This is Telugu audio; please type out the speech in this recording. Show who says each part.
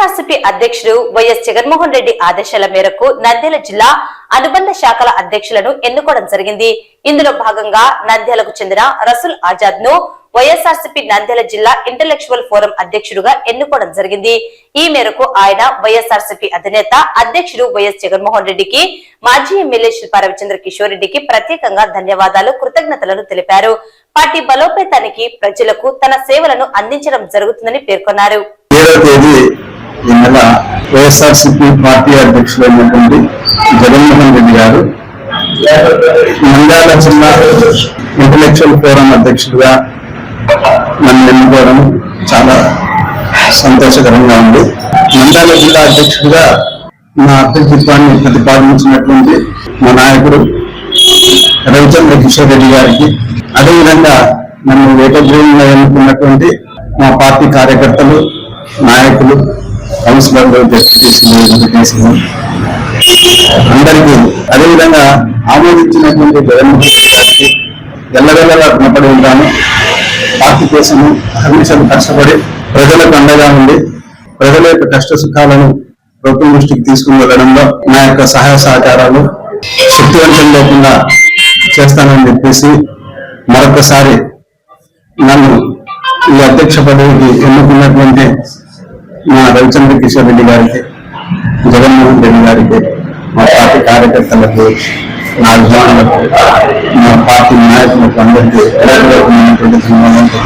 Speaker 1: వైఎస్ఆర్సీపీ అధ్యక్షుడు వైఎస్ జగన్మోహన్ రెడ్డి ఆదేశాల మేరకు నంద్యాల జిల్లా అనుబంధ శాఖల అధ్యక్షులను ఎన్నుకోవడం జరిగింది. ఇందులో భాగంగా నంద్యాలకు చెందిన రసూల్ ఆజాద్ ను వైఎస్ఆర్సీపీ నంద్యాల జిల్లా ఇంటలెక్చువల్ ఫోరం అధ్యక్షుడుగా ఎన్నుకోవడం జరిగింది. ఈ మేరకు ఆయన వైఎస్ఆర్సీపీ అధినేత అధ్యక్షుడు వైఎస్ జగన్మోహన్ రెడ్డికి, మాజీ ఎమ్మెల్యే శిల్పా రవిచంద్ర కిషోర్ రెడ్డికి ప్రత్యేకంగా ధన్యవాదాలు, కృతజ్ఞతలను తెలిపారు. పార్టీ బలోపేతానికి ప్రజలకు తన సేవలను అందించడం జరుగుతుందని పేర్కొన్నారు.
Speaker 2: వైఎస్ఆర్సీపీ పార్టీ అధ్యక్షులైనటువంటి జగన్మోహన్ రెడ్డి గారు నంద్యాల జిల్లా ఇంటలెక్చువల్ ఫోరం అధ్యక్షుడిగా నన్ను ఎన్నుకోవడం చాలా సంతోషకరంగా ఉంది. నంద్యాల జిల్లా అధ్యక్షుడిగా నా అభ్యర్థిత్వాన్ని ప్రతిపాదించినటువంటి మా నాయకుడు రవిచంద్ర కిషోర్ రెడ్డి గారికి, అదేవిధంగా నన్ను ఏకగ్రీవంగా ఎన్నుకున్నటువంటి మా పార్టీ కార్యకర్తలు, నాయకులు, కౌన్సిలర్లు, డిప్యూటీసీలు అందరికీ, అదేవిధంగా ఆమోదించినటువంటి జగన్మోహన్ రెడ్డి గారికి ఎల్లవెల్లలా రుణపడి ఉంటాను. పార్టీ కోసం అహర్నిశలు కష్టపడి ప్రజలకు అండగా ఉండి ప్రజల యొక్క కష్ట సుఖాలను ప్రభుత్వం దృష్టికి తీసుకుని వెళ్ళడంలో నా యొక్క సహాయ సహకారాలు శక్తివంతం లేకుండా చేస్తానని చెప్పేసి మరొకసారి నన్ను ఈ అధ్యక్ష పదవికి ఎన్నుకున్నటువంటి మా రవిచంద్ర కిషోర్ రెడ్డి గారికి, జగన్మోహన్ రెడ్డి గారికి, మా పార్టీ కార్యకర్తలకు, నా అభిమానులకు, మా పార్టీ నాయకులకు అందరికీ ధన్యవాదాలు.